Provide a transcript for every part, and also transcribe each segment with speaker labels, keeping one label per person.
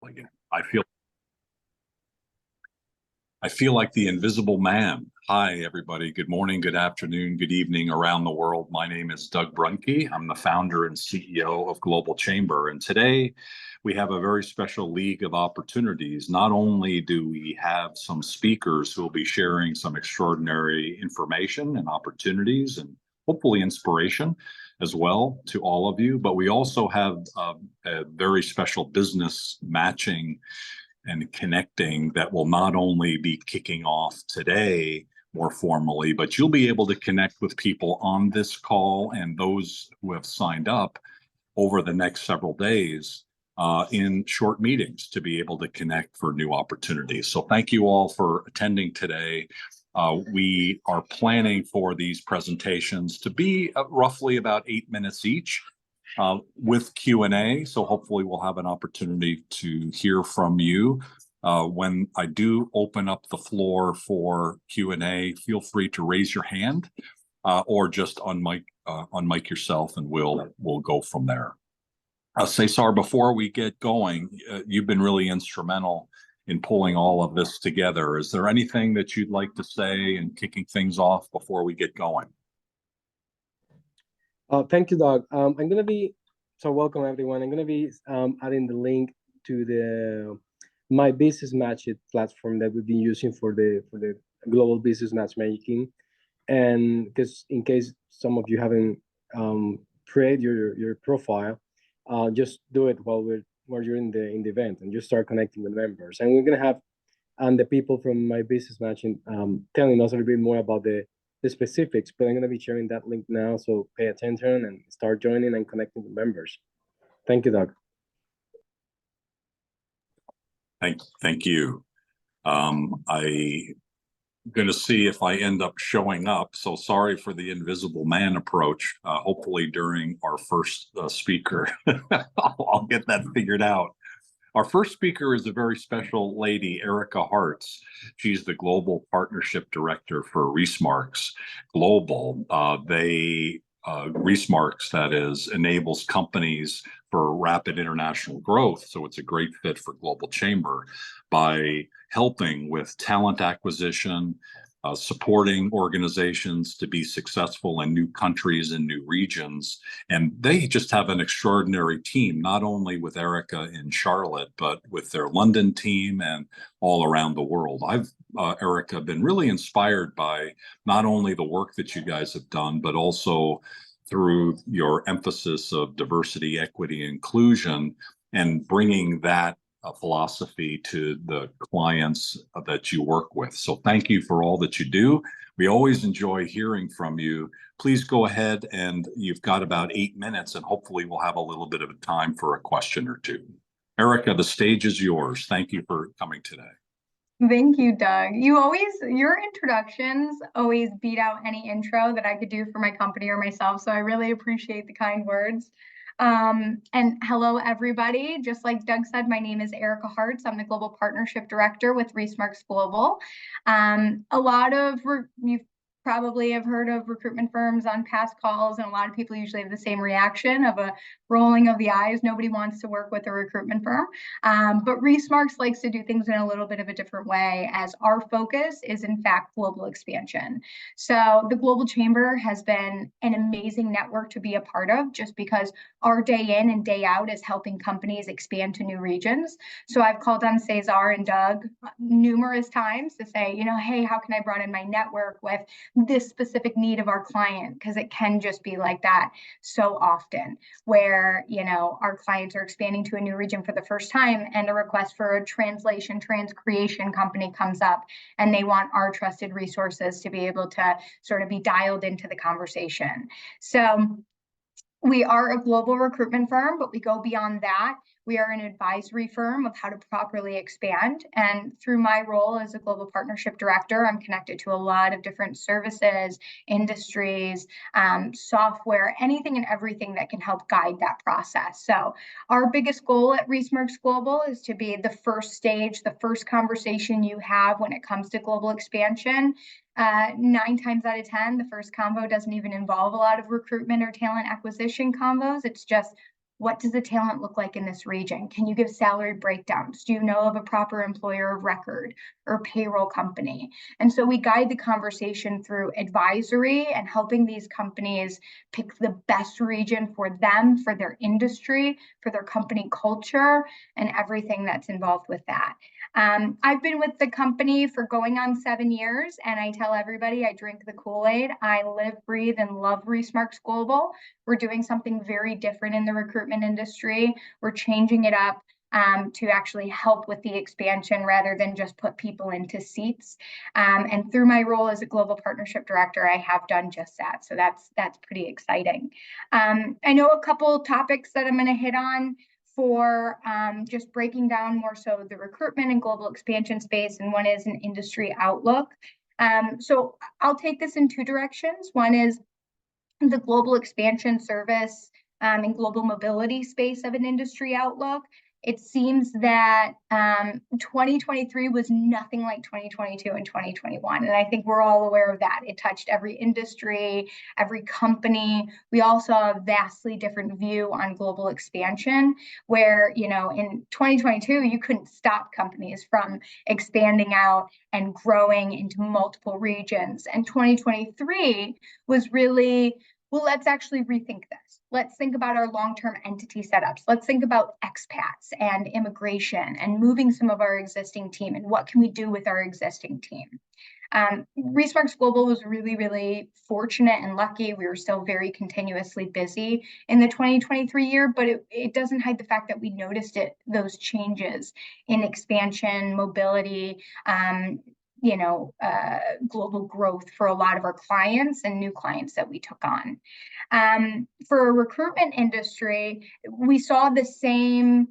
Speaker 1: again. I feel like the invisible man. Hi, everybody. Good morning, good afternoon, good evening around the world. My name is Doug Brunke. I'm the founder and CEO of Global Chamber. And today we have a very special league of opportunities. Not only do we have some speakers who will be sharing some extraordinary information and opportunities and hopefully inspiration as well to all of you, but we also have a very special business matching and connecting that will not only be kicking off today more formally, but you'll be able to connect with people on this call and those who have signed up over the next several days in short meetings to be able to connect for new opportunities. So thank you all for attending today. We are planning for these presentations to be roughly about 8 minutes each. With Q&A, so hopefully we'll have an opportunity to hear from you. When I do open up the floor for Q&A, feel free to raise your hand or just unmic yourself, and we'll go from there. Cesar, before we get going, you've been really instrumental in pulling all of this together. Is there anything that you'd like to say in kicking things off before we get going?
Speaker 2: Thank you, Doug. Welcome everyone. I'm going to be adding the link to my business match platform that we've been using for the global business matchmaking. And because in case some of you haven't created your profile, just do it while you're in the event, and just start connecting with members. And we're going to have the people from my business matching telling us a little bit more about the specifics, but I'm going to be sharing that link now, so pay attention and start joining and connecting with members. Thank you, Doug.
Speaker 1: Thank you. I'm going to see if I end up showing up, so sorry for the invisible man approach. Hopefully during our first speaker, I'll get that figured out. Our first speaker is a very special lady, Erica Hartz. She's the Global Partnership Director for Reesmarks Global. Reesmarks, that is, enables companies for rapid international growth. So it's a great fit for Global Chamber by helping with talent acquisition, supporting organizations to be successful in new countries and new regions. And they just have an extraordinary team, not only with Erica in Charlotte, but with their London team and all around the world. I've, Erica, been really inspired by not only the work that you guys have done, but also through your emphasis of diversity, equity, inclusion, and bringing that philosophy to the clients that you work with. So thank you for all that you do. We always enjoy hearing from you. Please go ahead, and you've got about 8 minutes, and hopefully we'll have a little bit of time for a question or two. Erica, the stage is yours. Thank you for coming today.
Speaker 3: Thank you, Doug. Your introductions always beat out any intro that I could do for my company or myself. So I really appreciate the kind words. And hello, everybody. Just like Doug said, my name is Erica Hartz. I'm the Global Partnership Director with Reesmarks Global. You probably have heard of recruitment firms on past calls, and a lot of people usually have the same reaction of a rolling of the eyes. Nobody wants to work with a recruitment firm. But Reesmarks likes to do things in a little bit of a different way, as our focus is in fact global expansion. So the Global Chamber has been an amazing network to be a part of, just because our day in and day out is helping companies expand to new regions. So I've called on Cesar and Doug numerous times to say, hey, how can I broaden my network with this specific need of our client? Because it can just be like that so often, where our clients are expanding to a new region for the first time, and a request for a transcreation company comes up, and they want our trusted resources to be able to sort of be dialed into the conversation. So we are a global recruitment firm, but we go beyond that. We are an advisory firm of how to properly expand. And through my role as a global partnership director, I'm connected to a lot of different services, industries, software, anything and everything that can help guide that process. So our biggest goal at Reesmarks Global is to be the first stage, the first conversation you have when it comes to global expansion. 9 times out of 10, the first convo doesn't even involve a lot of recruitment or talent acquisition convos. It's just, What does the talent look like in this region? Can you give salary breakdowns? Do you know of a proper employer of record or payroll company? And so we guide the conversation through advisory and helping these companies pick the best region for them, for their industry, for their company culture, and everything that's involved with that. I've been with the company for going on 7 years, and I tell everybody I drink the Kool-Aid. I live, breathe, and love Reesmarks Global. We're doing something very different in the recruitment industry. We're changing it up to actually help with the expansion rather than just put people into seats. And through my role as a global partnership director, I have done just that. So that's pretty exciting. I know a couple topics that I'm going to hit on for just breaking down more so the recruitment and global expansion space, and one is an industry outlook. So I'll take this in two directions. One is the global expansion service and global mobility space of an industry outlook. It seems that 2023 was nothing like 2022 and 2021. And I think we're all aware of that. It touched every industry, every company. We all saw a vastly different view on global expansion, where, you know, in 2022, you couldn't stop companies from expanding out and growing into multiple regions. And 2023 was really, well, let's actually rethink this. Let's think about our long-term entity setups. Let's think about expats and immigration and moving some of our existing team, and what can we do with our existing team. Reesmarks Global was really, really fortunate and lucky. We were still very continuously busy in the 2023 year, but it doesn't hide the fact that we noticed those changes in expansion, mobility, global growth for a lot of our clients and new clients that we took on. For a recruitment industry, we saw the same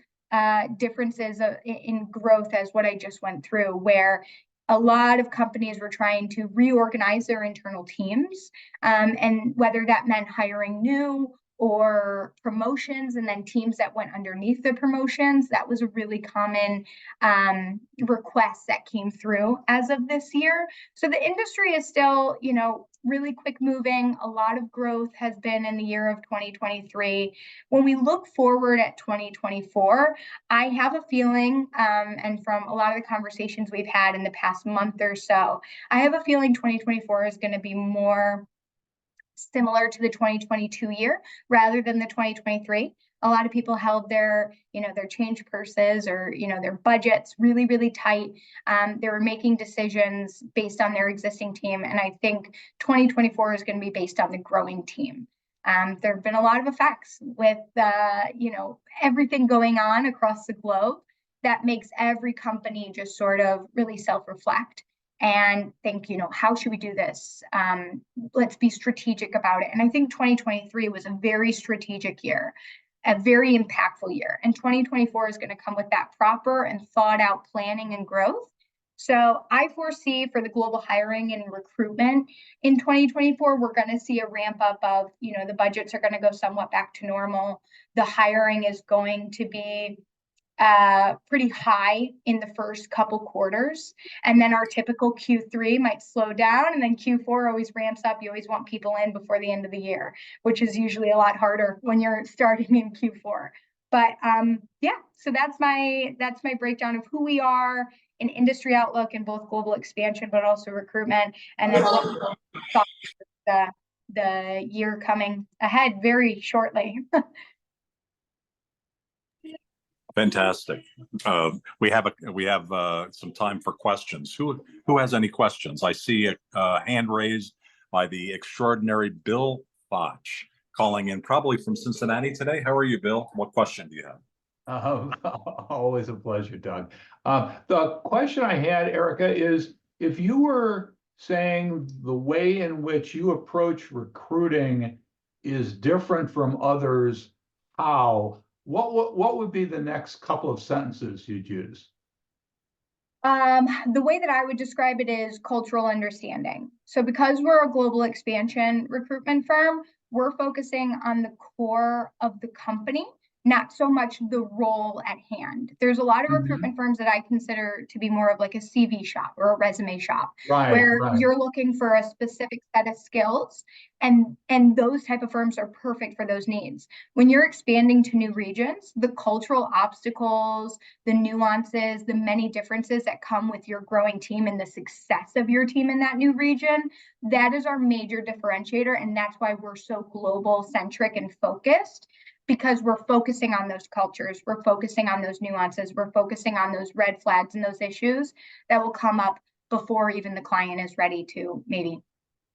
Speaker 3: differences in growth as what I just went through, where a lot of companies were trying to reorganize their internal teams, and whether that meant hiring new or promotions and then teams that went underneath the promotions, that was a really common request that came through as of this year. So the industry is still, really quick moving. A lot of growth has been in the year of 2023. When we look forward at 2024, I have a feeling, and from a lot of the conversations we've had in the past month or so, I have a feeling 2024 is going to be more similar to the 2022 year rather than the 2023. A lot of people held their change purses or, their budgets really, really tight. They were making decisions based on their existing team. And I think 2024 is going to be based on the growing team. There have been a lot of effects with, everything going on across the globe that makes every company just sort of really self-reflect and think, how should we do this? Let's be strategic about it. And I think 2023 was a very strategic year, a very impactful year. And 2024 is going to come with that proper and thought out planning and growth. So I foresee for the global hiring and recruitment in 2024, we're going to see a ramp up of, the budgets are going to go somewhat back to normal. The hiring is going to be pretty high in the first couple quarters. And then our typical Q3 might slow down, and then Q4 always ramps up. You always want people in before the end of the year, which is usually a lot harder when you're starting in Q4. But so that's my breakdown of who we are, an industry outlook in both global expansion, but also recruitment, and then what we thought the year coming ahead very shortly.
Speaker 1: Fantastic. We have some time for questions. Who has any questions? I see a hand raised by the extraordinary Bill Foch, calling in probably from Cincinnati today. How are you, Bill? What question do you have?
Speaker 4: Always a pleasure, Doug. The question I had, Erica, is if you were saying the way in which you approach recruiting is different from others, how? What would be the next couple of sentences you'd use?
Speaker 3: The way that I would describe it is cultural understanding. So because we're a global expansion recruitment firm, we're focusing on the core of the company, not so much the role at hand. There's a lot of
Speaker 4: Mhm.
Speaker 3: recruitment firms that I consider to be more of like a CV shop or a resume shop,
Speaker 4: Right,
Speaker 3: where
Speaker 4: right.
Speaker 3: you're looking for a specific set of skills, and those type of firms are perfect for those needs. When you're expanding to new regions, the cultural obstacles, the nuances, the many differences that come with your growing team and the success of your team in that new region, that is our major differentiator. And that's why we're so global centric and focused, because we're focusing on those cultures, we're focusing on those nuances, we're focusing on those red flags and those issues that will come up before even the client is ready to maybe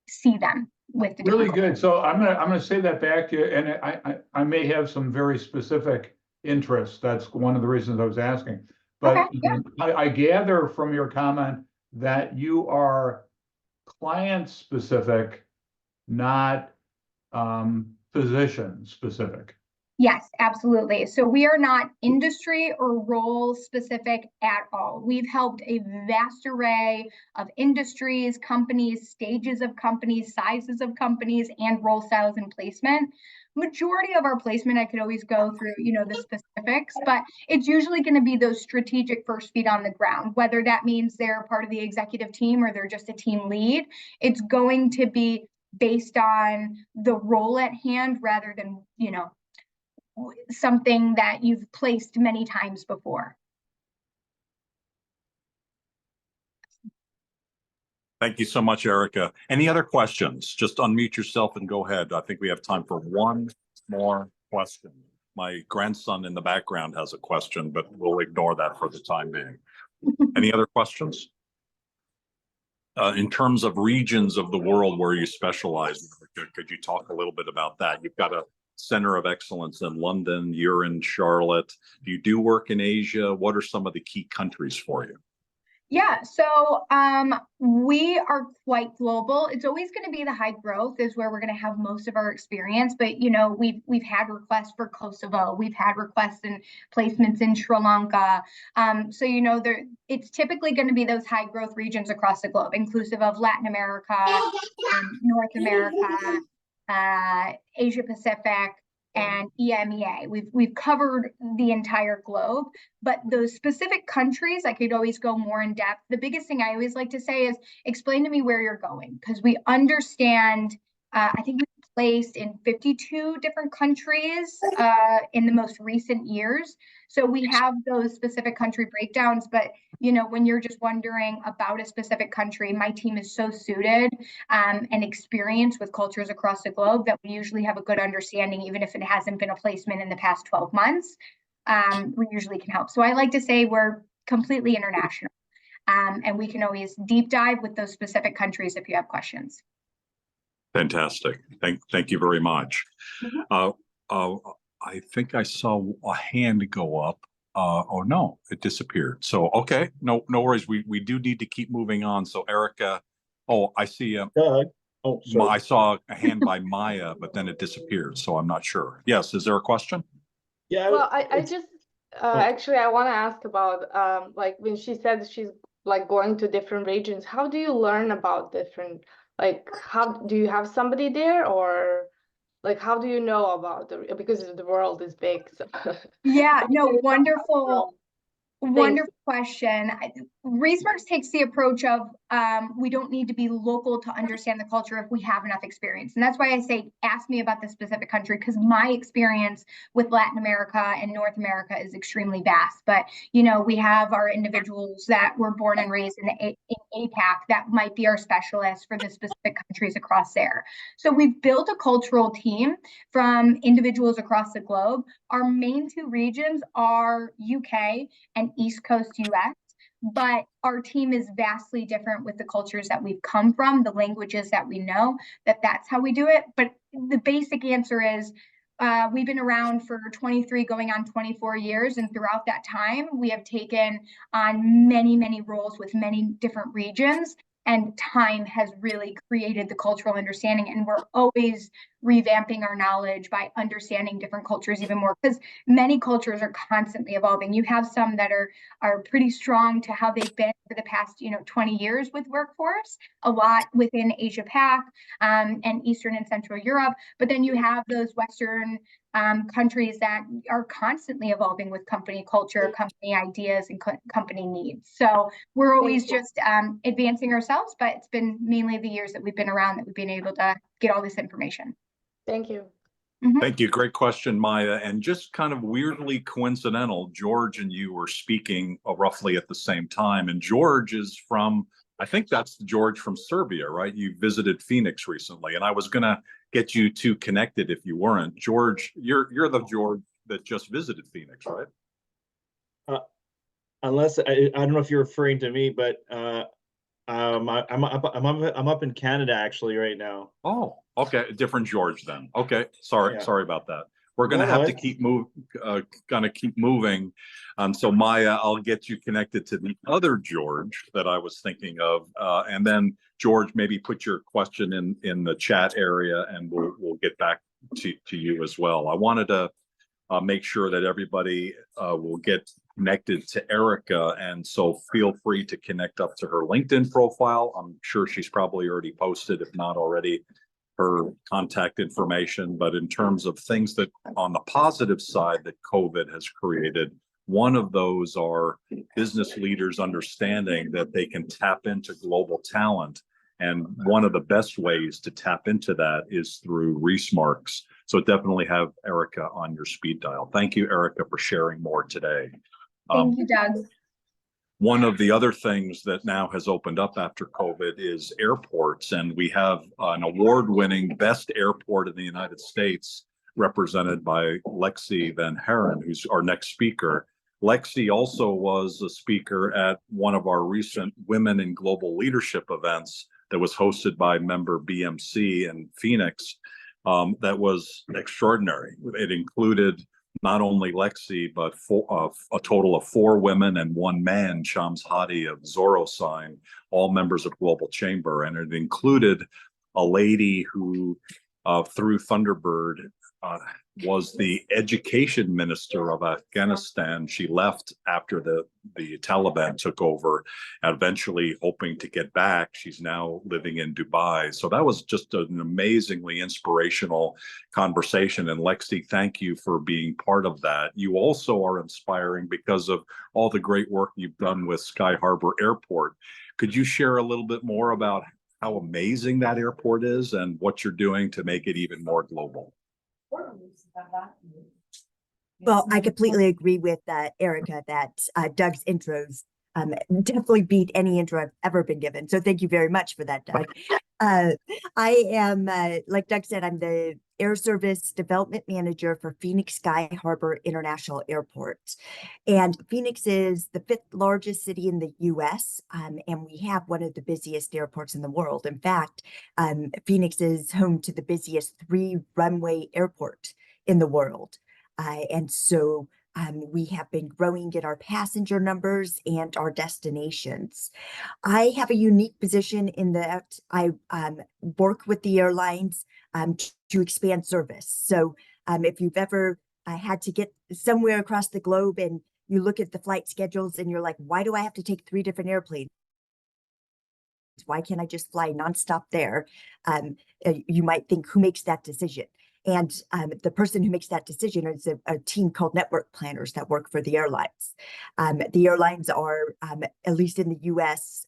Speaker 3: see them with the
Speaker 4: Really
Speaker 3: different.
Speaker 4: good. So I'm gonna say that back to you, and I may have some very specific interests. That's one of the reasons I was asking. But
Speaker 3: Okay, yeah.
Speaker 4: I gather from your comment that you are client specific, not physician specific.
Speaker 3: Yes, absolutely. So we are not industry or role specific at all. We've helped a vast array of industries, companies, stages of companies, sizes of companies, and role styles and placement. Majority of our placement, I could always go through, the specifics, but it's usually going to be those strategic first feet on the ground, whether that means they're part of the executive team or they're just a team lead. It's going to be based on the role at hand rather than, something that you've placed many times before.
Speaker 1: Thank you so much, Erica. Any other questions? Just unmute yourself and go ahead. I think we have time for one more question. My grandson in the background has a question, but we'll ignore that for the time being. Any other questions? In terms of regions of the world where you specialize, could you talk a little bit about that? You've got a center of excellence in London, you're in Charlotte. Do you do work in Asia? What are some of the key countries for you?
Speaker 3: Yeah, so we are quite global. It's always going to be the high growth is where we're going to have most of our experience. But we've had requests for Kosovo, we've had requests and placements in Sri Lanka. So it's typically going to be those high growth regions across the globe, inclusive of Latin America, North America, Asia Pacific, and EMEA. We've covered the entire globe, but those specific countries, I could always go more in depth. The biggest thing I always like to say is explain to me where you're going, because we understand. I think we placed in 52 different countries in the most recent years. So we have those specific country breakdowns, but when you're just wondering about a specific country, my team is so suited and experienced with cultures across the globe that we usually have a good understanding, even if it hasn't been a placement in the past 12 months. We usually can help. So I like to say we're completely international, and we can always deep dive with those specific countries if you have questions.
Speaker 1: Fantastic. Thank you very much.
Speaker 3: Mhm.
Speaker 1: I think I saw a hand go up. Oh no, it disappeared. So okay, no worries. We do need to keep moving on. So Erica, oh, I see.
Speaker 5: Oh, sorry.
Speaker 1: I saw a hand by Maya, but then it disappeared. So I'm not sure. Yes, is there a question?
Speaker 5: Yeah,
Speaker 6: Well, I just actually I want to ask about like when she said she's like going to different regions, how do you learn about different, like how do you have somebody there, or like how do you know about because the world is big, so
Speaker 3: Yeah, no,
Speaker 6: From
Speaker 3: wonderful.
Speaker 6: things.
Speaker 3: Wonderful question. Research takes the approach of we don't need to be local to understand the culture if we have enough experience. And that's why I say, ask me about the specific country, because my experience with Latin America and North America is extremely vast. But, we have our individuals that were born and raised in APAC that might be our specialists for the specific countries across there. So we've built a cultural team from individuals across the globe. Our main two regions are UK and East Coast US, but our team is vastly different with the cultures that we've come from, the languages that we know, that's how we do it. But the basic answer is we've been around for 23 going on 24 years. And throughout that time, we have taken on many, many roles with many different regions. And time has really created the cultural understanding. And we're always revamping our knowledge by understanding different cultures even more, because many cultures are constantly evolving. You have some that are pretty strong to how they've been for the past 20 years with workforce, a lot within Asia Pac and Eastern and Central Europe. But then you have those Western countries that are constantly evolving with company culture, company ideas, and company needs. So we're always just advancing ourselves, but it's been mainly the years that we've been around that we've been able to get all this information.
Speaker 6: Thank you.
Speaker 1: Thank you. Great question, Maya. And just kind of weirdly coincidental, George and you were speaking roughly at the same time. And George is from, I think that's George from Serbia, right? You visited Phoenix recently, and I was going to get you two connected if you weren't. George, you're the George that just visited Phoenix, right?
Speaker 5: Unless I don't know if you're referring to me, but I'm up in Canada actually right now.
Speaker 1: Oh, okay, a different George then. Okay, sorry,
Speaker 5: Yeah.
Speaker 1: sorry about that. We're gonna
Speaker 5: No,
Speaker 1: have to
Speaker 5: it's-
Speaker 1: keep moving. So Maya, I'll get you connected to the other George that I was thinking of, and then George, maybe put your question in the chat area, and we'll get back to you as well. I wanted to make sure that everybody will get connected to Erica, and so feel free to connect up to her LinkedIn profile. I'm sure she's probably already posted, if not already, her contact information. But in terms of things that on the positive side that COVID has created, one of those are business leaders understanding that they can tap into global talent. And one of the best ways to tap into that is through Reesmarks. So definitely have Erica on your speed dial. Thank you, Erica, for sharing more today.
Speaker 3: Thank you, Doug.
Speaker 1: One of the other things that now has opened up after COVID is airports, and we have an award-winning best airport in the United States represented by Lexi Van Haren, who's our next speaker. Lexi also was a speaker at one of our recent Women in Global Leadership events that was hosted by member BMC in Phoenix. That was extraordinary. It included not only Lexi, but a total of 4 women and 1 man, Shams Hadi of Zorro Sign, all members of Global Chamber. And it included a lady who, through Thunderbird, was the education minister of Afghanistan. She left after the Taliban took over, eventually hoping to get back. She's now living in Dubai. So that was just an amazingly inspirational conversation. And Lexi, thank you for being part of that. You also are inspiring because of all the great work you've done with Sky Harbor Airport. Could you share a little bit more about how amazing that airport is and what you're doing to make it even more global?
Speaker 7: Well, I completely agree with Erica that Doug's intros definitely beat any intro I've ever been given. So thank you very much for that, Doug. I am, like Doug said, I'm the Air Service Development Manager for Phoenix Sky Harbor International Airport. And Phoenix is the 5th largest city in the US, and we have one of the busiest airports in the world. In fact, Phoenix is home to the busiest 3-runway airport in the world. And so we have been growing in our passenger numbers and our destinations. I have a unique position in that I work with the airlines to expand service. So if you've ever had to get somewhere across the globe and you look at the flight schedules and you're like, why do I have to take 3 different airplanes? Why can't I just fly nonstop there? You might think, who makes that decision? And the person who makes that decision is a team called network planners that work for the airlines. The airlines are, at least in the US,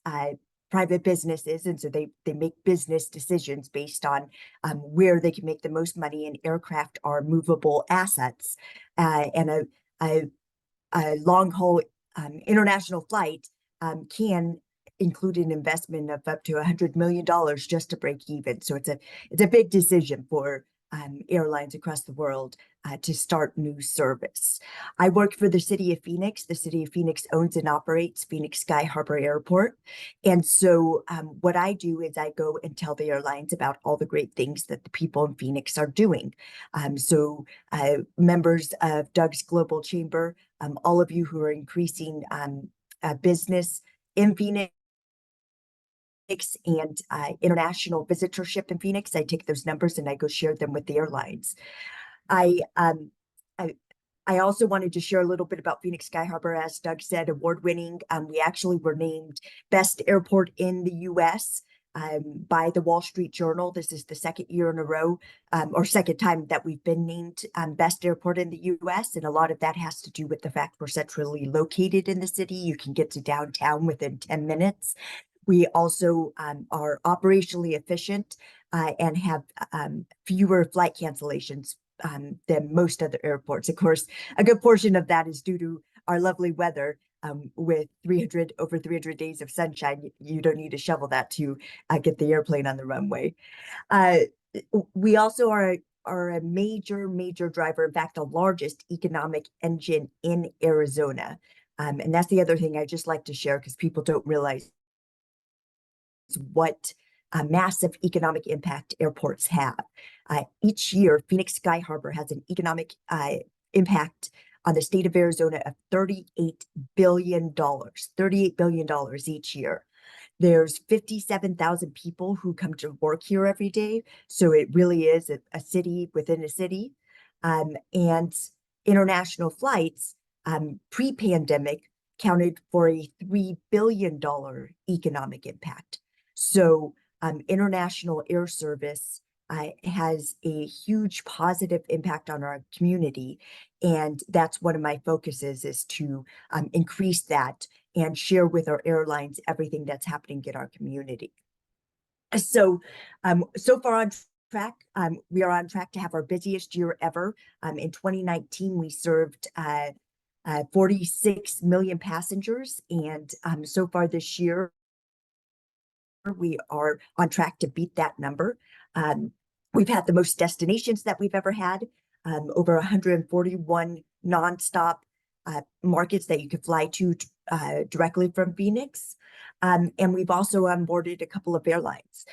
Speaker 7: private businesses, and so they make business decisions based on where they can make the most money, and aircraft are movable assets. And a long haul international flight can include an investment of up to $100 million just to break even. So it's a big decision for airlines across the world to start new service. I work for the city of Phoenix. The city of Phoenix owns and operates Phoenix Sky Harbor Airport. And so what I do is I go and tell the airlines about all the great things that the people in Phoenix are doing. So members of Doug's Global Chamber, all of you who are increasing business in Phoenix and international visitorship in Phoenix, I take those numbers and I go share them with the airlines. I also wanted to share a little bit about Phoenix Sky Harbor. As Doug said, award-winning. We actually were named best airport in the US by the Wall Street Journal. This is the second year in a row, or second time that we've been named best airport in the US. And a lot of that has to do with the fact we're centrally located in the city. You can get to downtown within 10 minutes. We also are operationally efficient and have fewer flight cancellations than most other airports. Of course, a good portion of that is due to our lovely weather. With over 300 days of sunshine, you don't need to shovel that to get the airplane on the runway. We also are a major driver, in fact, the largest economic engine in Arizona. And that's the other thing I just like to share because people don't realize what a massive economic impact airports have. Each year, Phoenix Sky Harbor has an economic impact on the state of Arizona of $38 billion, $38 billion each year. There's 57,000 people who come to work here every day. So it really is a city within a city. And international flights pre-pandemic counted for a $3 billion economic impact. So international air service has a huge positive impact on our community. And that's one of my focuses, is to increase that and share with our airlines everything that's happening in our community. So, so far on track, we are on track to have our busiest year ever. In 2019, we served 46 million passengers. And so far this year, we are on track to beat that number. We've had the most destinations that we've ever had, over 141 nonstop markets that you could fly to directly from Phoenix. And we've also onboarded a couple of airlines.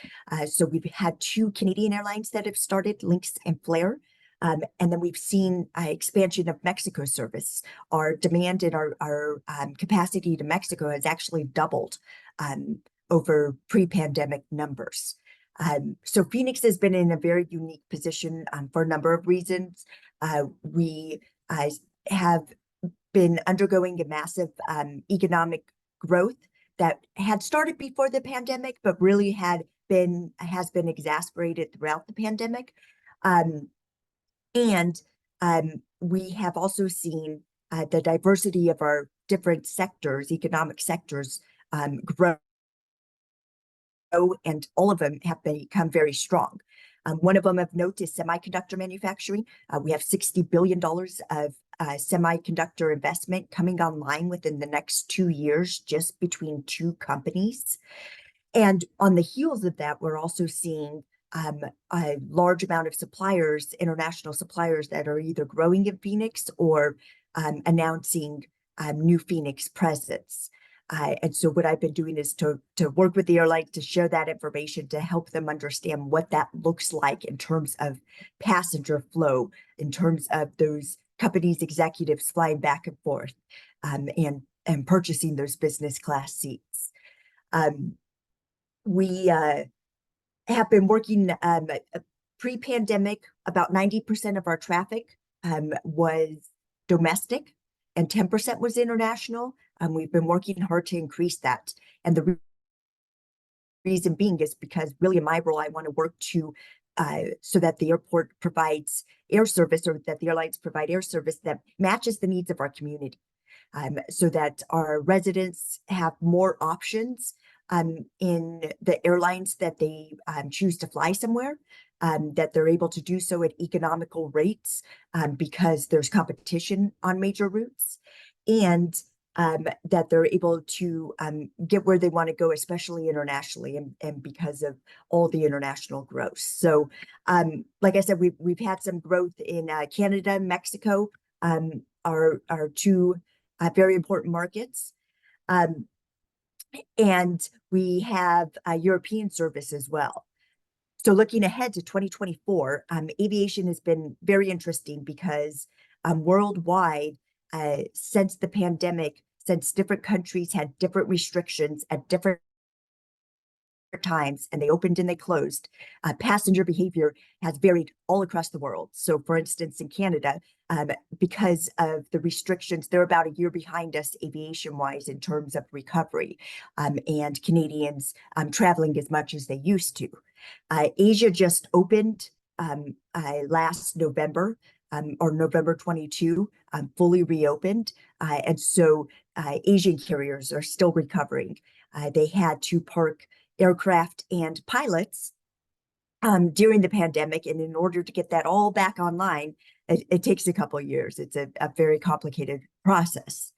Speaker 7: So we've had 2 Canadian airlines that have started, Lynx and Flair. And then we've seen expansion of Mexico service. Our demand and our capacity to Mexico has actually doubled over pre-pandemic numbers. So Phoenix has been in a very unique position for a number of reasons. We have been undergoing a massive economic growth that had started before the pandemic, but really has been exacerbated throughout the pandemic. And we have also seen the diversity of our different sectors, economic sectors, grow. And all of them have become very strong. One of them of note is semiconductor manufacturing. We have $60 billion of semiconductor investment coming online within the next 2 years, just between 2 companies. And on the heels of that, we're also seeing a large amount of suppliers, international suppliers, that are either growing in Phoenix or announcing new Phoenix presence. And so what I've been doing is to work with the airlines to share that information, to help them understand what that looks like in terms of passenger flow, in terms of those companies' executives flying back and forth, and purchasing those business class seats. We have been working pre-pandemic. About 90% of our traffic was domestic and 10% was international. We've been working hard to increase that. And the reason being is because really in my role, I want to work to so that the airport provides air service, or that the airlines provide air service that matches the needs of our community, so that our residents have more options in the airlines that they choose to fly somewhere, that they're able to do so at economical rates because there's competition on major routes, and that they're able to get where they want to go, especially internationally, and because of all the international growth. So, like I said, we've had some growth in Canada and Mexico, are 2 very important markets. And we have European service as well. So looking ahead to 2024, aviation has been very interesting because worldwide, since the pandemic, since different countries had different restrictions at different times, and they opened and they closed, passenger behavior has varied all across the world. So for instance, in Canada, because of the restrictions, they're about a year behind us aviation wise in terms of recovery, and Canadians traveling as much as they used to. Asia just opened last November, or November 22, fully reopened. And so Asian carriers are still recovering. They had to park aircraft and pilots during the pandemic. And in order to get that all back online, it takes a couple of years. It's a very complicated process.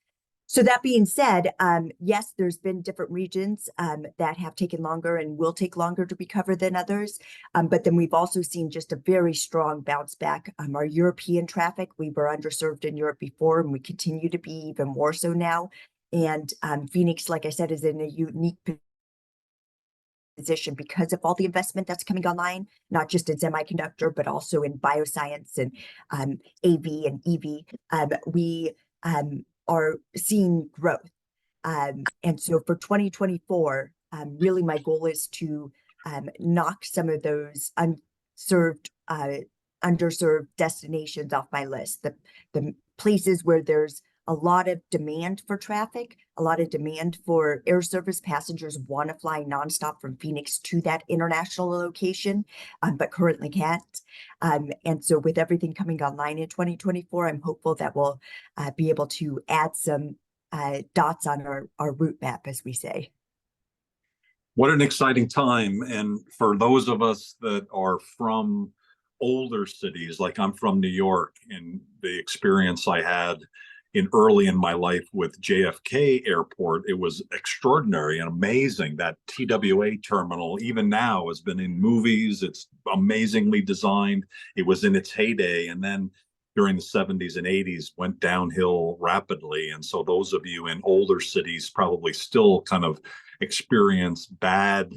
Speaker 7: So that being said, yes, there's been different regions that have taken longer and will take longer to recover than others. But then we've also seen just a very strong bounce back. Our European traffic, we were underserved in Europe before, and we continue to be even more so now. And Phoenix, like I said, is in a unique position because of all the investment that's coming online, not just in semiconductor, but also in bioscience and AV and EV. We are seeing growth. And so for 2024, really my goal is to knock some of those underserved destinations off my list. The places where there's a lot of demand for traffic, a lot of demand for air service. Passengers want to fly nonstop from Phoenix to that international location, but currently can't. And so with everything coming online in 2024, I'm hopeful that we'll be able to add some dots on our route map, as we say.
Speaker 1: What an exciting time. And for those of us that are from older cities, like I'm from New York, and the experience I had early in my life with JFK Airport, it was extraordinary and amazing. That TWA terminal, even now, has been in movies. It's amazingly designed. It was in its heyday. And then during the 70s and 80s went downhill rapidly. And so those of you in older cities probably still kind of experience bad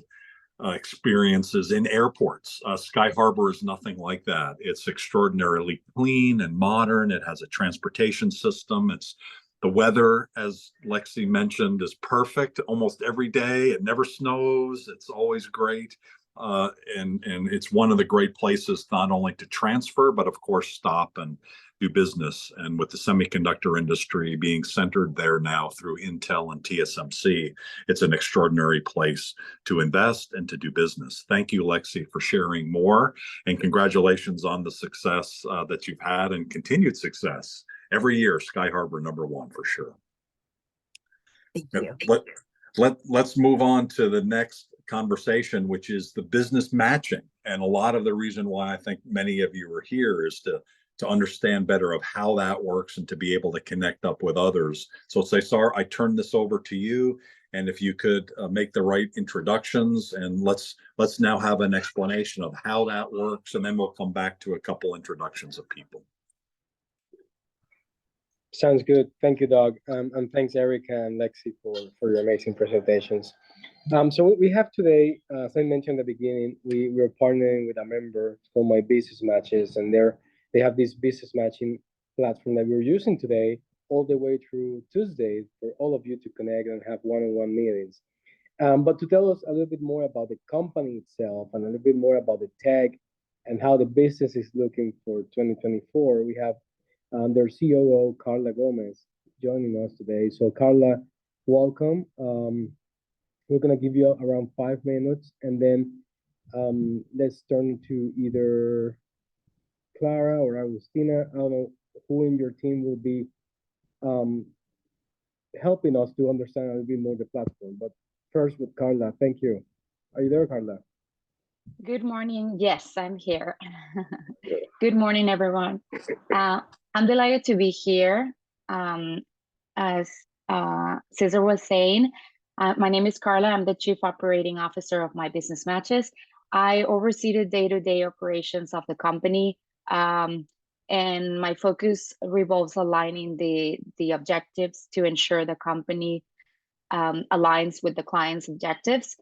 Speaker 1: experiences in airports. Sky Harbor is nothing like that. It's extraordinarily clean and modern. It has a transportation system. It's the weather, as Lexi mentioned, is perfect almost every day. It never snows. It's always great. And it's one of the great places not only to transfer, but of course stop and do business. And with the semiconductor industry being centered there now through Intel and TSMC, it's an extraordinary place to invest and to do business. Thank you, Lexi, for sharing more, and congratulations on the success that you've had and continued success. Every year, Sky Harbor #1 for sure.
Speaker 7: Thank you.
Speaker 1: Let's move on to the next conversation, which is the business matching. And a lot of the reason why I think many of you are here is to understand better of how that works and to be able to connect up with others. So Cesar, I turn this over to you. And if you could make the right introductions, and let's now have an explanation of how that works. And then we'll come back to a couple introductions of people.
Speaker 2: Sounds good. Thank you, Doug. And thanks, Erica and Lexi, for your amazing presentations. So what we have today, as I mentioned at the beginning, we're partnering with a member called My Business Matches, and they have this business matching platform that we're using today all the way through Tuesday for all of you to connect and have one-on-one meetings. But to tell us a little bit more about the company itself and a little bit more about the tech and how the business is looking for 2024, we have their COO, Carla Gomez, joining us today. So Carla, welcome. We're going to give you around 5 minutes, and then let's turn to either Clara or Agustina. I don't know who in your team will be helping us to understand a little bit more the platform. But first with Carla, thank you. Are you there, Carla?
Speaker 8: Good morning. Yes, I'm here. Good morning, everyone. I'm delighted to be here. As Cesar was saying, my name is Carla. I'm the Chief Operating Officer of My Business Matches. I oversee the day-to-day operations of the company, and my focus revolves aligning the objectives to ensure the company aligns with the client's objectives.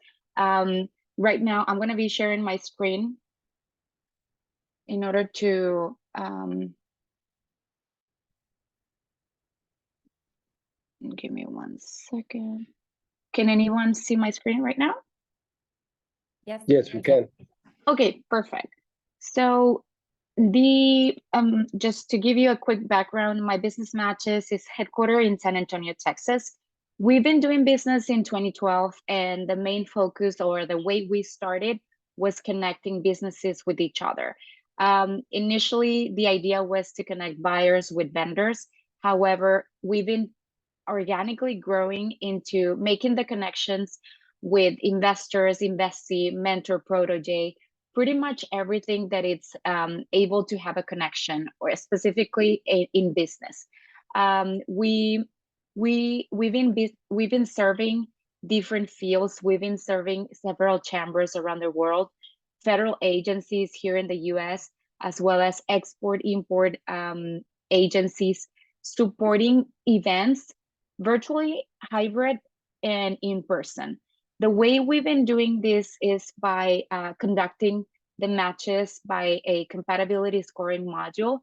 Speaker 8: Right now, I'm going to be sharing my screen in order to give me 1 second. Can anyone see my screen right now?
Speaker 2: Yes, we can.
Speaker 8: Okay, perfect. So just to give you a quick background, My Business Matches is headquartered in San Antonio, Texas. We've been doing business in 2012, and the main focus, or the way we started, was connecting businesses with each other. Initially, the idea was to connect buyers with vendors. However, we've been organically growing into making the connections with investors, investee, mentor, protege, pretty much everything that it's able to have a connection, or specifically in business. We've been serving different fields. We've been serving several chambers around the world, federal agencies here in the U.S., as well as export-import agencies, supporting events, virtually, hybrid, and in person. The way we've been doing this is by conducting the matches by a compatibility scoring module.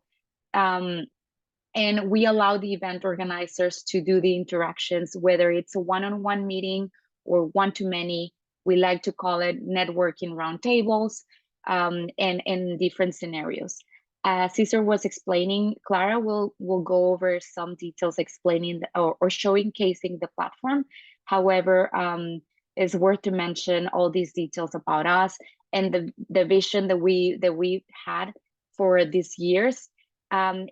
Speaker 8: And we allow the event organizers to do the interactions, whether it's a one-on-one meeting or one-to-many. We like to call it networking roundtables, and in different scenarios. As Cesar was explaining, Clara will go over some details explaining or showcasing the platform. However, it's worth to mention all these details about us and the vision that we had for these years,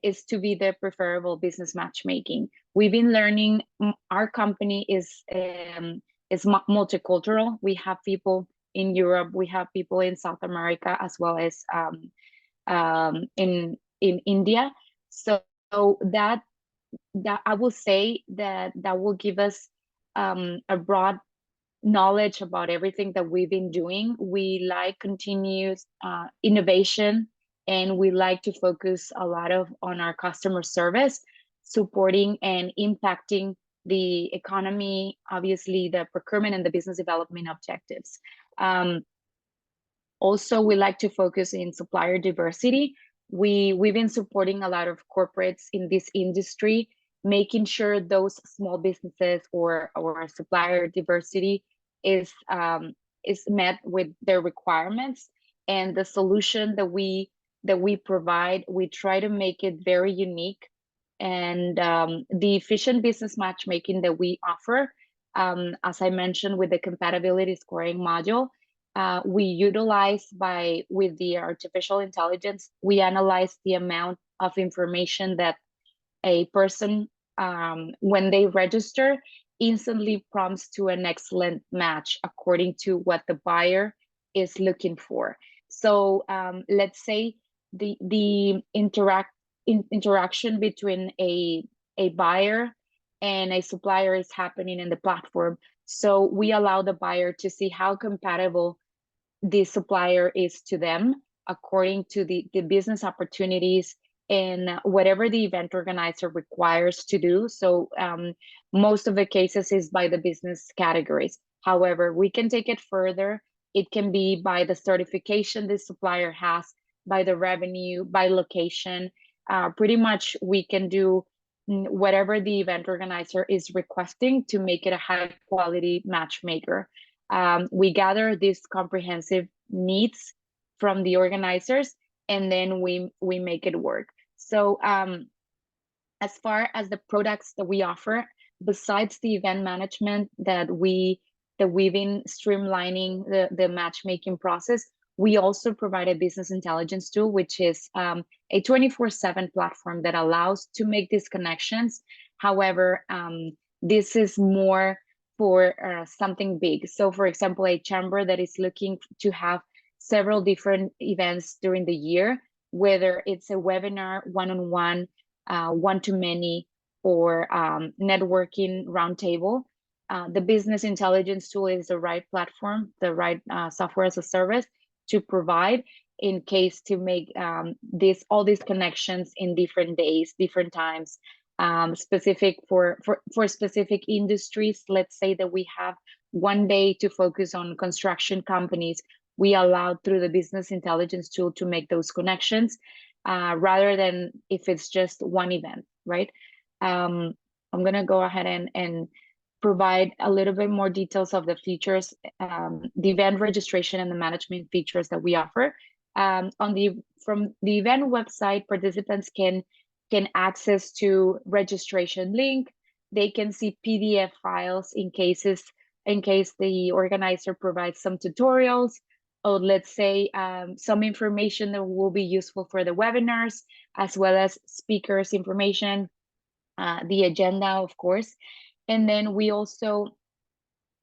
Speaker 8: is to be the preferable business matchmaking. We've been learning. Our company is multicultural. We have people in Europe, we have people in South America, as well as in India. So that I will say that will give us a broad knowledge about everything that we've been doing. We like continuous innovation, and we like to focus a lot on our customer service, supporting and impacting the economy, obviously the procurement and the business development objectives. Also, we like to focus in supplier diversity. We've been supporting a lot of corporates in this industry, making sure those small businesses or supplier diversity is met with their requirements. And the solution that we provide, we try to make it very unique. And the efficient business matchmaking that we offer, as I mentioned, with the compatibility scoring module, we utilize with the artificial intelligence, we analyze the amount of information that a person, when they register, instantly prompts to an excellent match according to what the buyer is looking for. So let's say the interaction between a buyer and a supplier is happening in the platform. So we allow the buyer to see how compatible the supplier is to them according to the business opportunities and whatever the event organizer requires to do. So most of the cases is by the business categories. However, we can take it further. It can be by the certification the supplier has, by the revenue, by location. Pretty much we can do whatever the event organizer is requesting to make it a high quality matchmaker. We gather these comprehensive needs from the organizers, and then we make it work. So as far as the products that we offer, besides the event management that we've been streamlining the matchmaking process, we also provide a business intelligence tool, which is a 24/7 platform that allows to make these connections. However, this is more for something big. So for example, a chamber that is looking to have several different events during the year, whether it's a webinar, one-on-one, one-to-many, or networking roundtable, the business intelligence tool is the right platform, the right software as a service to provide in case to make all these connections in different days, different times, specific for specific industries. Let's say that we have one day to focus on construction companies. We allow through the business intelligence tool to make those connections rather than if it's just one event, right? I'm gonna go ahead and provide a little bit more details of the features, the event registration and the management features that we offer. From the event website, participants can access to registration link. They can see PDF files in case the organizer provides some tutorials, or let's say some information that will be useful for the webinars, as well as speakers information, the agenda, of course. And then we also,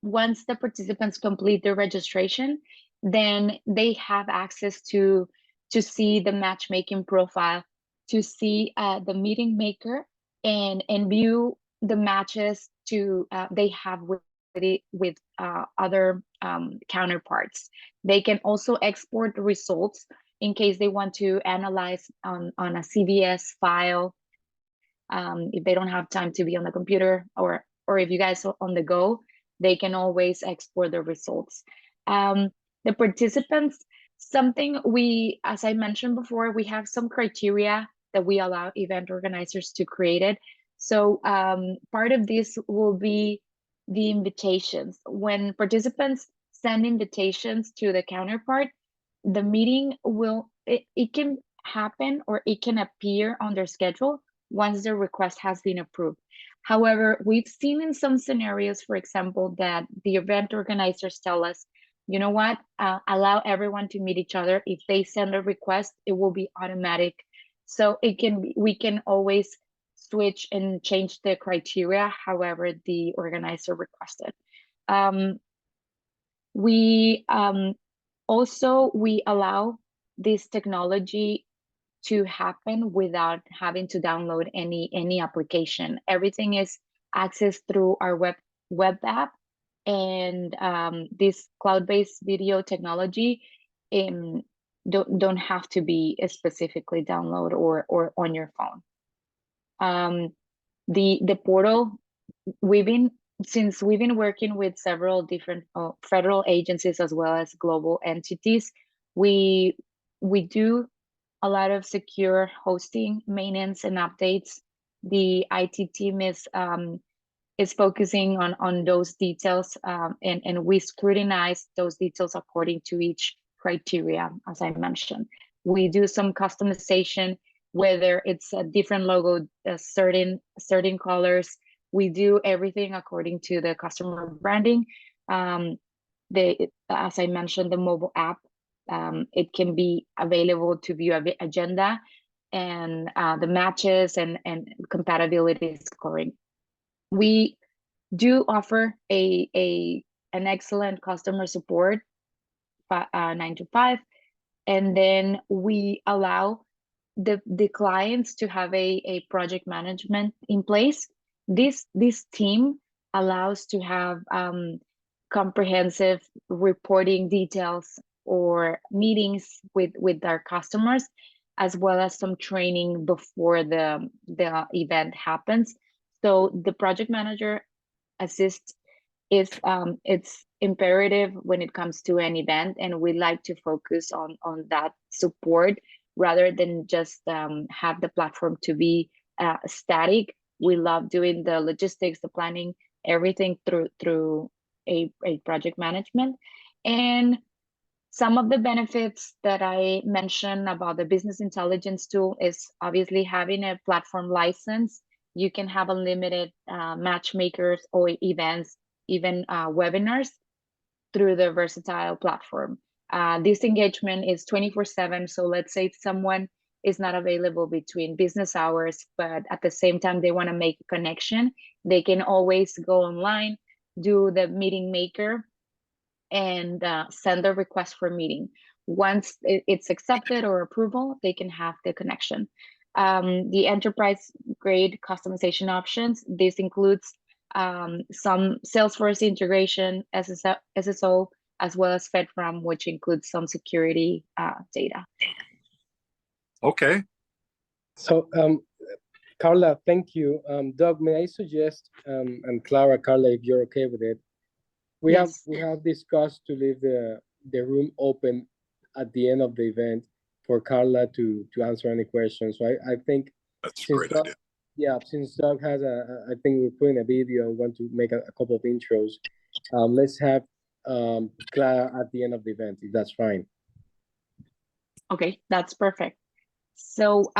Speaker 8: once the participants complete their registration, then they have access to see the matchmaking profile, to see the meeting maker, and view the matches they have with other counterparts. They can also export the results in case they want to analyze on a CVS file, if they don't have time to be on the computer, or if you guys are on the go, they can always export the results. The participants, as I mentioned before, we have some criteria that we allow event organizers to create it. So part of this will be the invitations. When participants send invitations to the counterpart, the meeting it can happen, or it can appear on their schedule once the request has been approved. However, we've seen in some scenarios, for example, that the event organizers tell us, you know what, allow everyone to meet each other. If they send a request, it will be automatic. So we can always switch and change the criteria however the organizer requested. We allow this technology to happen without having to download any application. Everything is accessed through our web app, and this cloud-based video technology don't have to be specifically download or on your phone. The portal, since we've been working with several different federal agencies as well as global entities, we do a lot of secure hosting, maintenance, and updates. The IT team is focusing on those details, and we scrutinize those details according to each criteria, as I mentioned. We do some customization, whether it's a different logo, certain colors. We do everything according to the customer branding. As I mentioned, the mobile app, it can be available to view agenda and the matches and compatibility scoring. We do offer an excellent customer support, 9 to 5, and then we allow the clients to have a project management in place. This team allows to have comprehensive reporting details or meetings with our customers, as well as some training before the event happens. So the project manager assist it's imperative when it comes to an event, and we like to focus on that support rather than just have the platform to be static. We love doing the logistics, the planning, everything through a project management. And some of the benefits that I mentioned about the business intelligence tool is obviously having a platform license. You can have unlimited matchmakers or events, even webinars through the versatile platform. This engagement is 24/7. So let's say someone is not available between business hours, but at the same time they want to make a connection, they can always go online, do the meeting maker, and send a request for meeting. Once it's accepted or approval, they can have the connection. The enterprise grade customization options, this includes some Salesforce integration, SSO, as well as FedRAMP, which includes some security data.
Speaker 1: Okay.
Speaker 2: So, Carla, thank you. Doug, may I suggest, and Clara, Carla, if you're okay with it, we have discussed to leave the room open at the end of the event for Carla to answer any questions. So I think
Speaker 1: that's a great idea.
Speaker 2: Yeah, since Doug has I think we're putting a video and want to make a couple of intros. Let's have Clara at the end of the event, if that's fine.
Speaker 8: Okay, that's perfect. So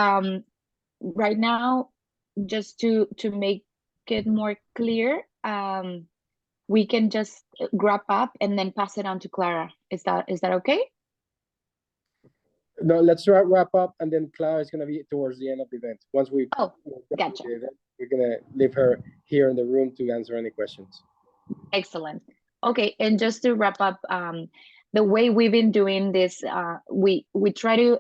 Speaker 8: right now, just to make it more clear, we can just wrap up and then pass it on to Clara. Is that okay?
Speaker 2: No, let's wrap up, and then Clara is gonna be towards the end of the event. Once we
Speaker 8: Oh, gotcha.
Speaker 2: the event, we're gonna leave her here in the room to answer any questions.
Speaker 8: Excellent. Okay, and just to wrap up, the way we've been doing this, we try to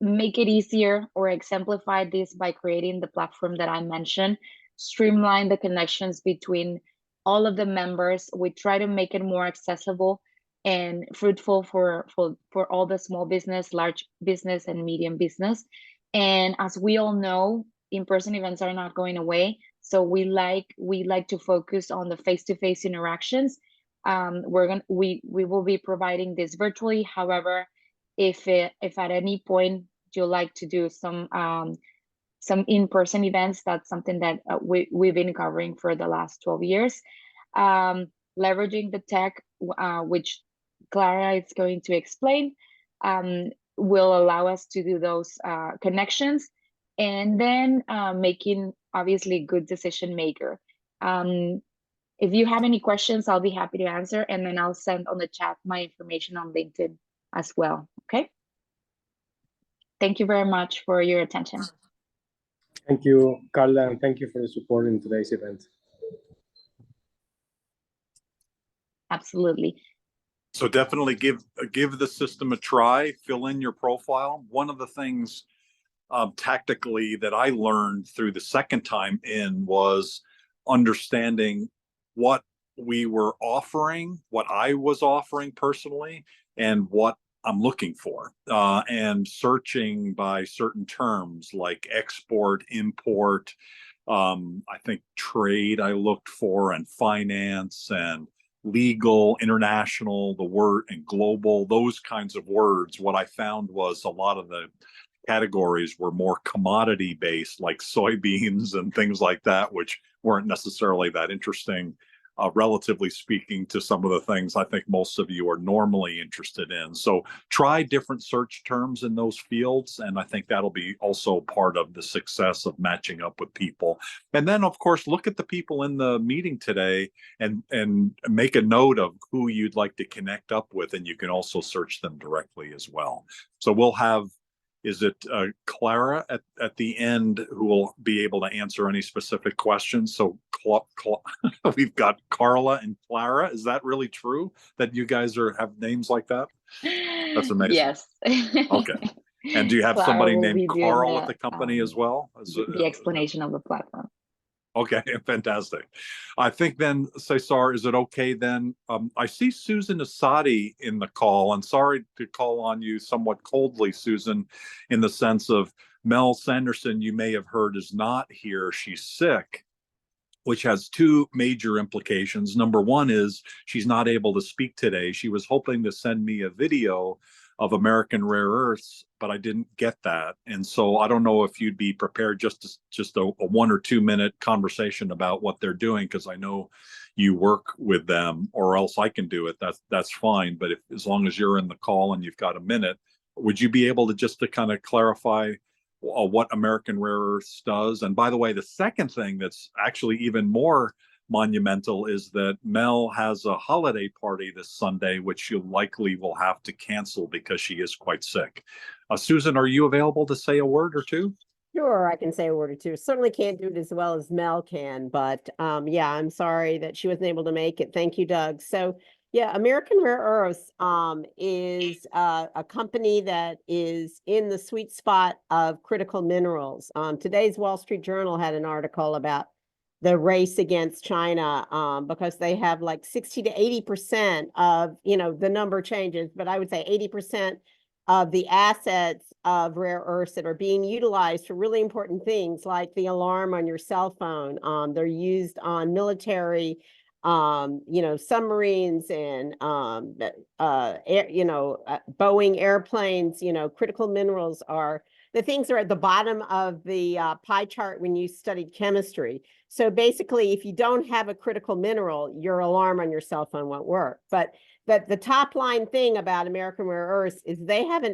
Speaker 8: make it easier or exemplify this by creating the platform that I mentioned, streamline the connections between all of the members. We try to make it more accessible and fruitful for all the small business, large business, and medium business. And as we all know, in-person events are not going away. So we like to focus on the face-to-face interactions. We will be providing this virtually. However, if at any point you like to do some in-person events, that's something that we've been covering for the last 12 years. Leveraging the tech, which Clara is going to explain, will allow us to do those connections, and then making obviously good decision maker. If you have any questions, I'll be happy to answer, and then I'll send on the chat my information on LinkedIn as well. Okay. Thank you very much for your attention.
Speaker 2: Thank you, Carla, and thank you for the support in today's event.
Speaker 8: Absolutely.
Speaker 1: So definitely give the system a try, fill in your profile. One of the things tactically that I learned through the second time in was understanding what we were offering, what I was offering personally, and what I'm looking for, and searching by certain terms like export, import, I think trade I looked for, and finance, and legal, international, the word, and global, those kinds of words. What I found was a lot of the categories were more commodity based, like soybeans and things like that, which weren't necessarily that interesting, relatively speaking, to some of the things I think most of you are normally interested in. So try different search terms in those fields, and I think that'll be also part of the success of matching up with people. And then, of course, look at the people in the meeting today and make a note of who you'd like to connect up with, and you can also search them directly as well. So we'll have, is it Clara at the end who will be able to answer any specific questions? So we've got Carla and Clara. Is that really true that you guys have names like that? That's amazing.
Speaker 8: Yes.
Speaker 1: Okay. And do you have
Speaker 8: Clara
Speaker 1: somebody
Speaker 8: will
Speaker 1: named
Speaker 8: be doing
Speaker 1: Carl at the company as well?
Speaker 8: The explanation of the platform.
Speaker 1: Okay, fantastic. I think then, Cesar, is it okay then? I see Susan Asadi in the call, and sorry to call on you somewhat coldly, Susan, in the sense of Mel Sanderson, you may have heard, is not here. She's sick, which has two major implications. Number one is she's not able to speak today. She was hoping to send me a video of American Rare Earths, but I didn't get that. And so I don't know if you'd be prepared just a 1 or 2 minute conversation about what they're doing, because I know you work with them, or else I can do it. That's fine. But as long as you're in the call and you've got a minute, would you be able to just to kind of clarify what American Rare Earths does? And by the way, the second thing that's actually even more monumental is that Mel has a holiday party this Sunday, which you likely will have to cancel because she is quite sick. Susan, are you available to say a word or two?
Speaker 9: Sure, I can say a word or two. Certainly can't do it as well as Mel can, but yeah, I'm sorry that she wasn't able to make it. Thank you, Doug. So yeah, American Rare Earths is a company that is in the sweet spot of critical minerals. Today's Wall Street Journal had an article about the race against China because they have like 60 to 80% of, the number changes, but I would say 80% of the assets of rare earths that are being utilized for really important things, like the alarm on your cell phone. They're used on military, submarines and, Boeing airplanes. Critical minerals are the things are at the bottom of the pie chart when you studied chemistry. So basically, if you don't have a critical mineral, your alarm on your cell phone won't work. But the top line thing about American Rare Earths is they have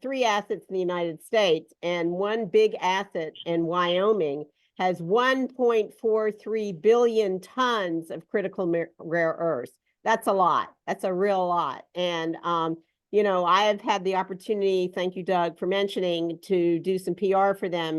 Speaker 9: 3 assets in the United States, and one big asset in Wyoming has 1.43 billion tons of critical rare earths. That's a lot. That's a real lot. And you know, I have had the opportunity, thank you, Doug, for mentioning, to do some PR for them.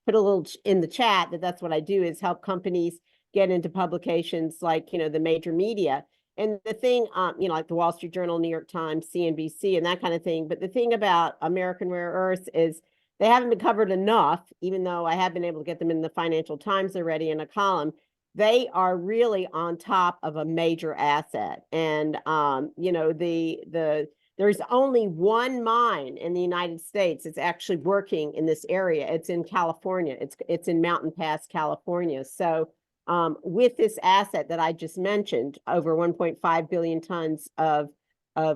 Speaker 9: Put a little in the chat that's what I do, is help companies get into publications like, you know, the major media. And the thing, you know, like the Wall Street Journal, New York Times, CNBC, and that kind of thing. But the thing about American Rare Earths is they haven't been covered enough, even though I have been able to get them in the Financial Times already in a column. They are really on top of a major asset. And, you know, there's only one mine in the United States that's actually working in this area. It's in California. It's in Mountain Pass, California. So with this asset that I just mentioned, over 1.5 billion tons of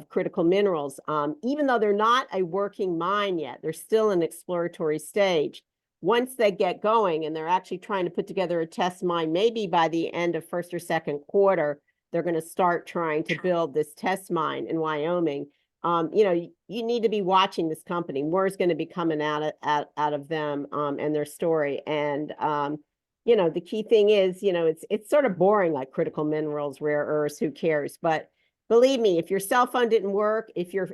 Speaker 9: critical minerals, even though they're not a working mine yet, they're still in exploratory stage. Once they get going, and they're actually trying to put together a test mine, maybe by the end of first or second quarter, they're going to start trying to build this test mine in Wyoming. You know, you need to be watching this company. More is going to be coming out of them and their story. And you know, the key thing is, you know, it's sort of boring, like critical minerals, rare earths. Who cares? But believe me, if your cell phone didn't work, if your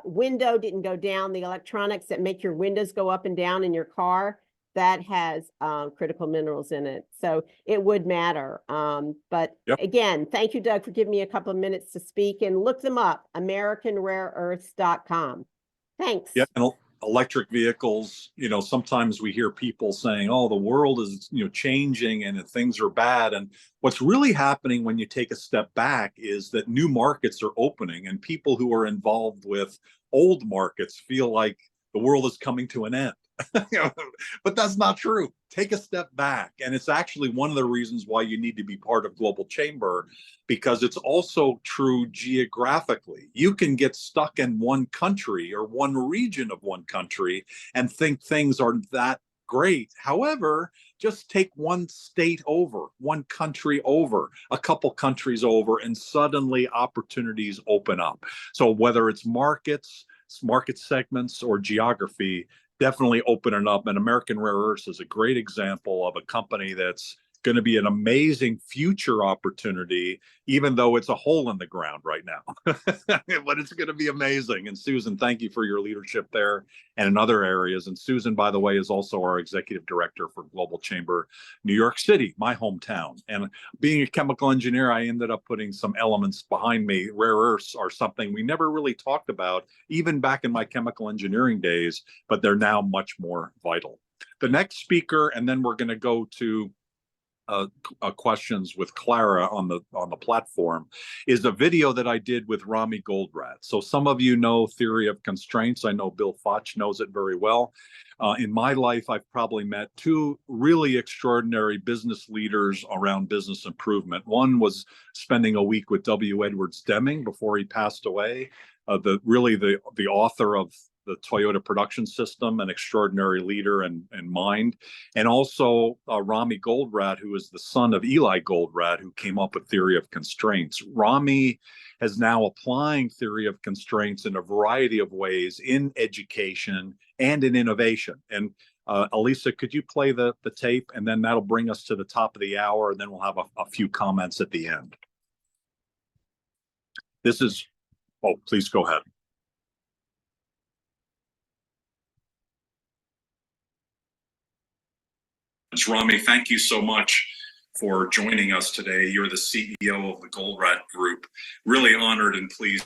Speaker 9: window didn't go down, the electronics that make your windows go up and down in your car, that has critical minerals in it. So it would matter. But again, thank you, Doug, for giving me a couple of minutes to speak, and look them up, AmericanRareEarths.com. Thanks.
Speaker 1: Yeah, and electric vehicles, you know, sometimes we hear people saying, oh, the world is, you know, changing and things are bad. And what's really happening when you take a step back is that new markets are opening, and people who are involved with old markets feel like the world is coming to an end. But that's not true. Take a step back. And it's actually one of the reasons why you need to be part of Global Chamber, because it's also true geographically. You can get stuck in one country or one region of one country and think things aren't that great. However, just take one state over, one country over, a couple countries over, and suddenly opportunities open up. So whether it's markets, market segments, or geography, definitely open it up. And American Rare Earths is a great example of a company that's going to be an amazing future opportunity, even though it's a hole in the ground right now. But it's going to be amazing. And Susan, thank you for your leadership there and in other areas. And Susan, by the way, is also our executive director for Global Chamber New York City, my hometown. And being a chemical engineer, I ended up putting some elements behind me. Rare earths are something we never really talked about, even back in my chemical engineering days, but they're now much more vital. The next speaker, and then we're going to go to questions with Clara on the platform, is a video that I did with Rami Goldratt. So some of you know theory of constraints. I know Bill Foch knows it very well. In my life, I've probably met 2 really extraordinary business leaders around business improvement. One was spending a week with W. Edwards Deming before he passed away, the author of the Toyota production system, an extraordinary leader and mind. And also Rami Goldratt, who is the son of Eli Goldratt, who came up with theory of constraints. Rami is now applying theory of constraints in a variety of ways in education and in innovation. And Elisa, could you play the tape? And then that'll bring us to the top of the hour, and then we'll have a few comments at the end. This is, oh, please go ahead. Rami, thank you so much for joining us today. You're the CEO of the Goldratt Group. Really honored and pleased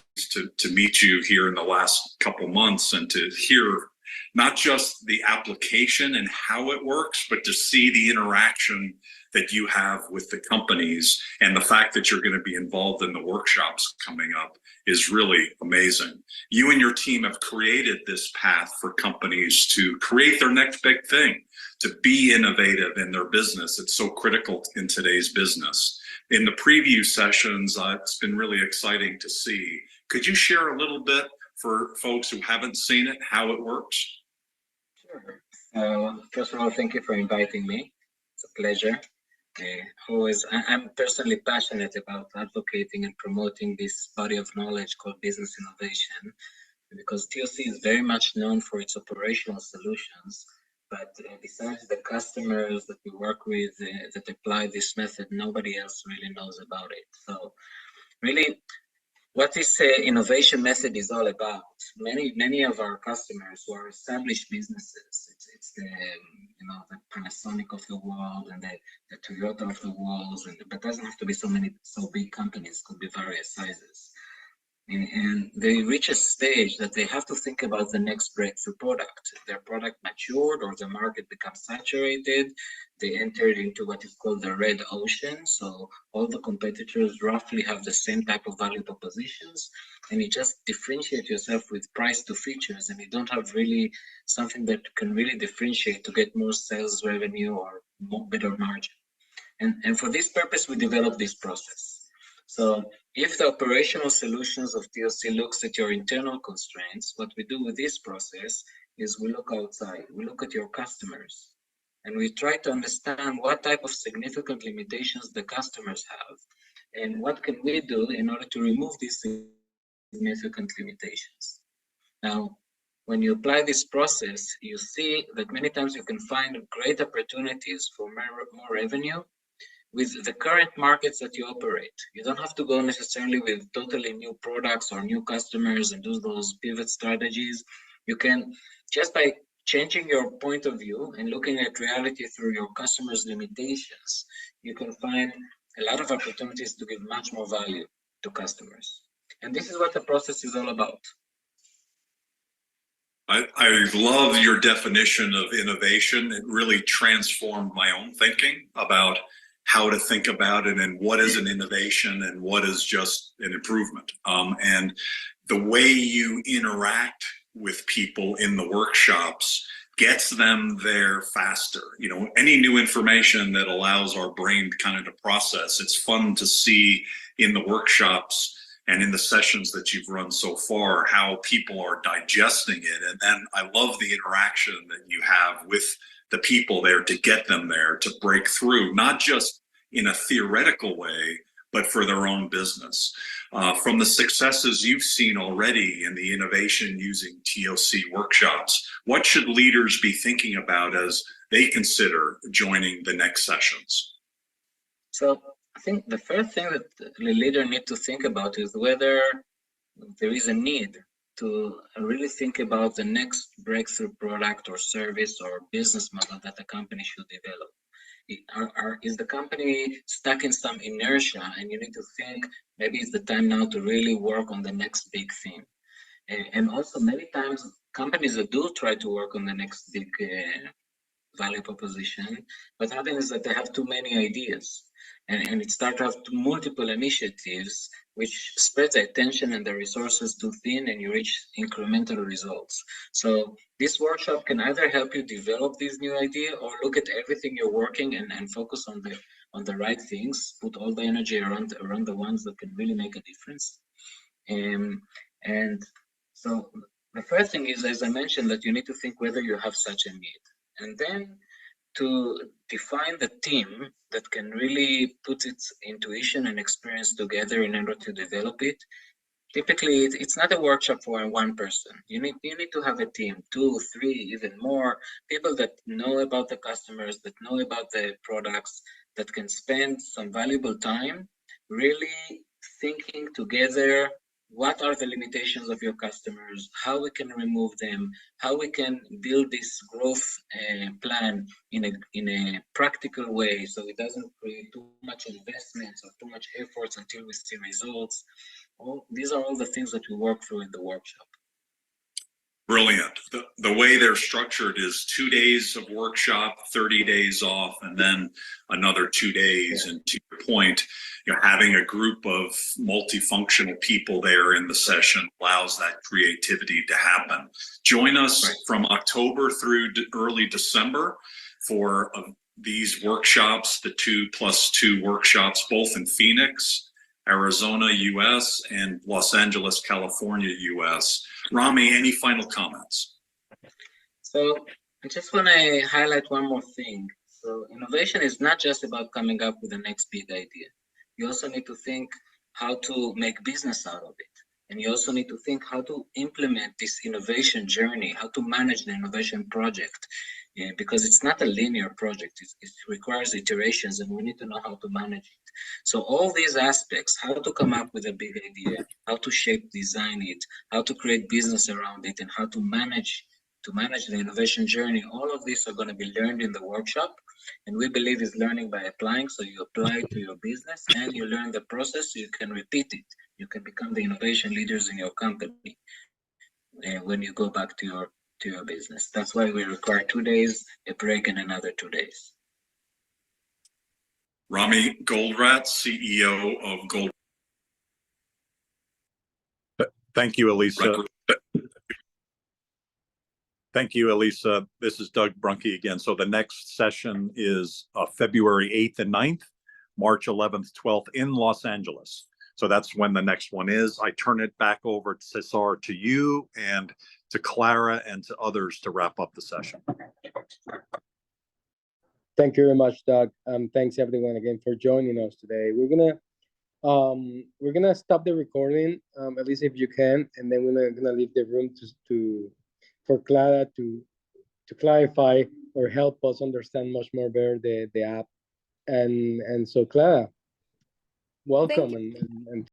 Speaker 1: to meet you here in the last couple months, and to hear not just the application and how it works, but to see the interaction that you have with the companies. And the fact that you're going to be involved in the workshops coming up is really amazing. You and your team have created this path for companies to create their next big thing, to be innovative in their business. It's so critical in today's business. In the preview sessions, it's been really exciting to see. Could you share a little bit for folks who haven't seen it, how it works?
Speaker 10: Sure. So first of all, thank you for inviting me. It's a pleasure. I'm personally passionate about advocating and promoting this body of knowledge called business innovation, because TOC is very much known for its operational solutions. But besides the customers that we work with that apply this method, nobody else really knows about it. So really, what this innovation method is all about, many of our customers who are established businesses, it's the the Panasonic of the world and the Toyota of the world, but doesn't have to be so big companies, could be various sizes. And they reach a stage that they have to think about the next breakthrough product. Their product matured or the market becomes saturated. They entered into what is called the red ocean. So all the competitors roughly have the same type of value propositions, and you just differentiate yourself with price to features, and you don't have really something that can really differentiate to get more sales revenue or better margin. And for this purpose, we developed this process. So if the operational solutions of TOC looks at your internal constraints, what we do with this process is we look outside, we look at your customers, and we try to understand what type of significant limitations the customers have, and what can we do in order to remove these significant limitations. Now, when you apply this process, you see that many times you can find great opportunities for more revenue with the current markets that you operate. You don't have to go necessarily with totally new products or new customers and do those pivot strategies. You can, just by changing your point of view and looking at reality through your customers' limitations, you can find a lot of opportunities to give much more value to customers. And this is what the process is all about.
Speaker 1: I love your definition of innovation. It really transformed my own thinking about how to think about it and what is an innovation and what is just an improvement. And the way you interact with people in the workshops gets them there faster. You know, any new information that allows our brain kind of to process, it's fun to see in the workshops and in the sessions that you've run so far, how people are digesting it. And then I love the interaction that you have with the people there to get them there to break through, not just in a theoretical way, but for their own business. From the successes you've seen already in the innovation using TOC workshops, what should leaders be thinking about as they consider joining the next sessions?
Speaker 10: So I think the first thing that the leader needs to think about is whether there is a need to really think about the next breakthrough product or service or business model that the company should develop. Is the company stuck in some inertia, and you need to think maybe it's the time now to really work on the next big thing. And also many times companies that do try to work on the next big value proposition, what happens is that they have too many ideas, and it starts to have multiple initiatives, which spreads the attention and the resources too thin, and you reach incremental results. So this workshop can either help you develop this new idea or look at everything you're working and focus on the right things, put all the energy around the ones that can really make a difference. And so the first thing is, as I mentioned, that you need to think whether you have such a need. And then to define the team that can really put its intuition and experience together in order to develop it. Typically, it's not a workshop for one person. You need to have a team, 2, 3, even more people that know about the customers, that know about the products, that can spend some valuable time really thinking together. What are the limitations of your customers? How we can remove them? How we can build this growth plan in a practical way, so it doesn't create too much investments or too much efforts until we see results. These are all the things that we work through in the workshop.
Speaker 1: Brilliant. The way they're structured is 2 days of workshop, 30 days off, and then another 2 days. And to your point, having a group of multifunctional people there in the session allows that creativity to happen. Join us from October through early December for these workshops, the 2+2 workshops, both in Phoenix, Arizona, US, and Los Angeles, California, US. Rami, any final comments?
Speaker 10: So I just want to highlight one more thing. So innovation is not just about coming up with the next big idea. You also need to think how to make business out of it. And you also need to think how to implement this innovation journey, how to manage the innovation project, because it's not a linear project. It requires iterations, and we need to know how to manage it. So all these aspects, how to come up with a big idea, how to shape, design it, how to create business around it, and how to manage the innovation journey, all of these are going to be learned in the workshop. And we believe is learning by applying. So you apply it to your business and you learn the process so you can repeat it. You can become the innovation leaders in your company when you go back to your business. That's why we require 2 days, a break, and another 2 days.
Speaker 1: Rami Goldrat, CEO of Gold. Thank you, Elisa. Thank you, Elisa. This is Doug Brunke again. So the next session is February 8th and 9th, March 11th, 12th in Los Angeles. So that's when the next one is. I turn it back over, Cesar, to you and to Clara and to others to wrap up the session.
Speaker 2: Thank you very much, Doug. Thanks everyone again for joining us today. We're gonna stop the recording, at least if you can, and then we're gonna leave the room for Clara to clarify or help us understand much more better the app. And so Clara, welcome and